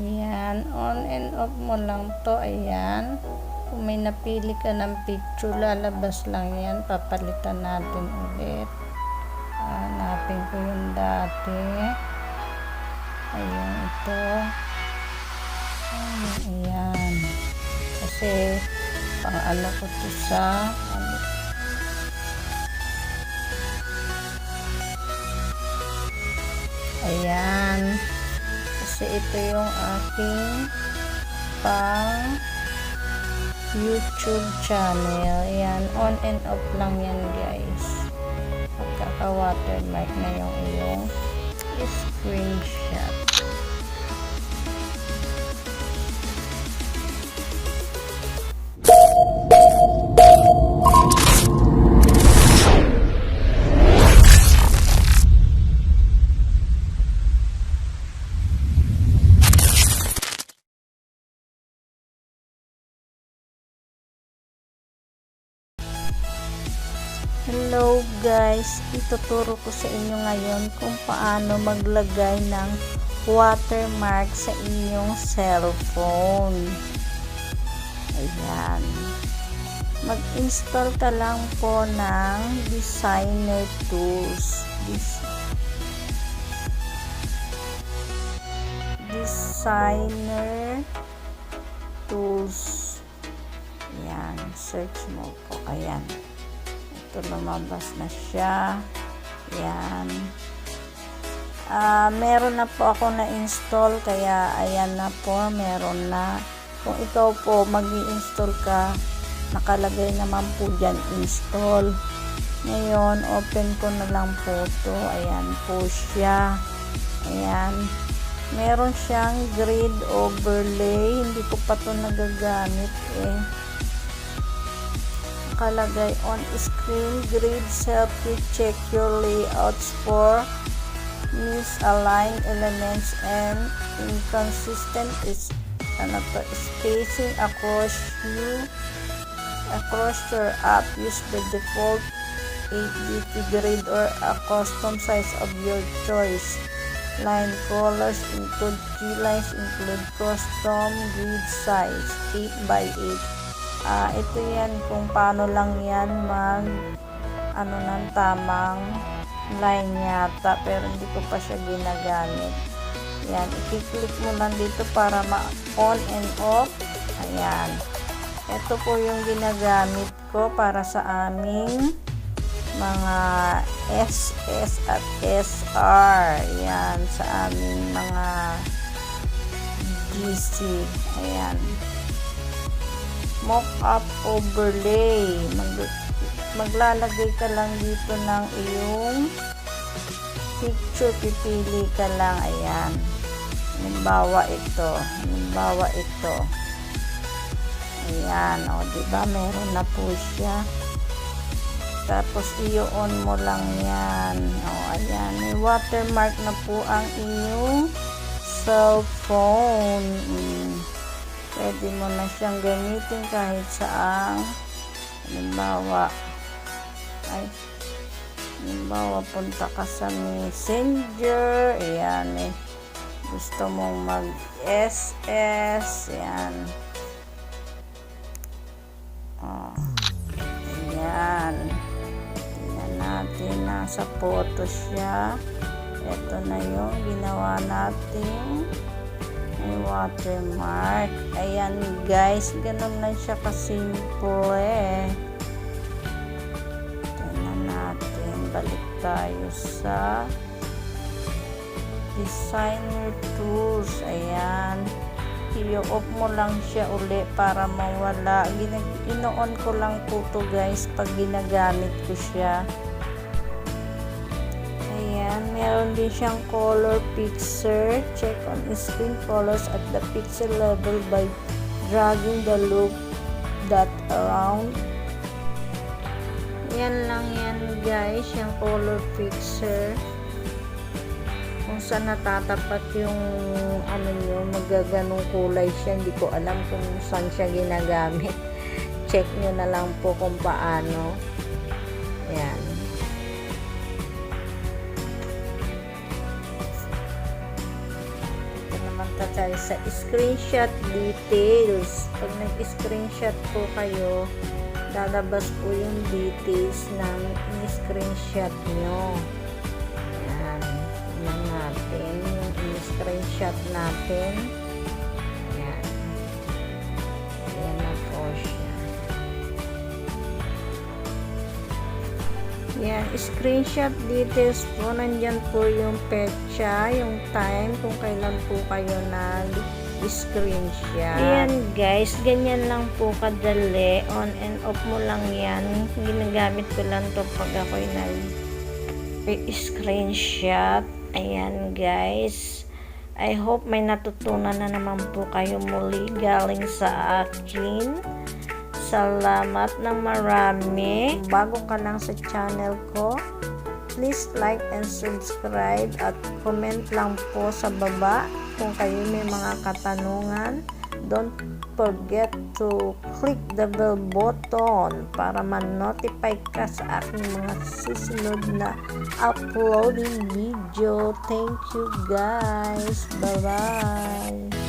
Ayan, on and off mo lang to. Ayan. Kung may napili ka ng picture, lalabas lang yan. Papalitan natin ulit. Hanapin ko yung dati. Ayan, ito. Ayan. Kasi, pang ano ko to sa ayan. Kasi ito yung aking pang YouTube channel. Ayan, on and off lang yan guys. Magkaka-watermark na yung iyong screenshot. Hello guys, ituturo ko sa inyo ngayon kung paano maglagay ng watermark sa inyong cellphone. Ayan. Mag-install ka lang po ng designer tools. Designer tools. Ayan, search mo po. Ayan. Ito, lumabas na siya. Ayan. Meron na po ako na-install, kaya ayan na po, meron na. Kung ikaw po mag-i-install ka, nakalagay naman po dyan, install. Ngayon, open ko na lang po ito. Ayan po siya. Ayan. Meron siyang grid overlay. Hindi ko pa ito nagagamit eh. Nakalagay on screen grid, help you check your layouts for misaligned elements and inconsistent spacing across your app. Use the default 8bit grid or a custom size of your choice. Line colors include key lines, include custom grid size 8x8. Ito yan kung paano lang yan mag ng tamang line yata, pero hindi ko pa siya ginagamit. Yan, i-click mo lang dito para ma-on and off. Ayan. Ito po yung ginagamit ko para sa aming mga SS at SR. Yan, sa aming mga GC. Ayan. Mock-up overlay. Maglalagay ka lang dito ng iyong picture. Pipili ka lang. Ayan. Halimbawa ito. Ayan. O, diba? Meron na po siya. Tapos, i-on mo lang yan. O, ayan. May watermark na po ang inyong cellphone. Pwede mo na siyang gamitin kahit saan. Halimbawa, punta ka sa Messenger. Ayan, gusto mong mag-SS. Ayan. Ayan. Tingnan natin. Nasa photo siya. Ito na yung ginawa natin. May watermark. Ayan guys, ganun lang siya kasimple eh. Tingnan natin. Balik tayo sa designer tools. Ayan. I-off mo lang siya uli para mawala. Ino-on ko lang po to guys pag ginagamit ko siya. Meron din siyang color picture. Check on screen colors at the pixel level by dragging the loop dot around. Yan lang yan guys, yung color picture. Kung saan natatapat yung ano nyo, magaganong kulay siya. Hindi ko alam kung saan siya ginagamit. Check nyo na lang po kung paano. Yan. naman tayo sa screenshot details. Pag nag-screenshot po kayo, lalabas po yung details ng in-screenshot nyo. Yan. Yan natin. Yung in-screenshot natin. Yan. Yan na po siya. Yan. Screenshot details po. Nandyan po yung petsa, yung time, kung kailan po kayo nag-screenshot. Ayan guys, ganyan lang po kadali. On and off mo lang yan. Ginagamit ko lang to pag ako'y nag-screenshot. Ayan guys. I hope may natutunan na naman po kayo muli galing sa akin. Salamat ng marami. Bago ka lang sa channel ko, please like and subscribe at comment lang po sa baba kung kayo may mga katanungan. Don't forget to click the bell button para ma-notify ka sa aking mga susunod na uploading video. Thank you guys. Bye-bye.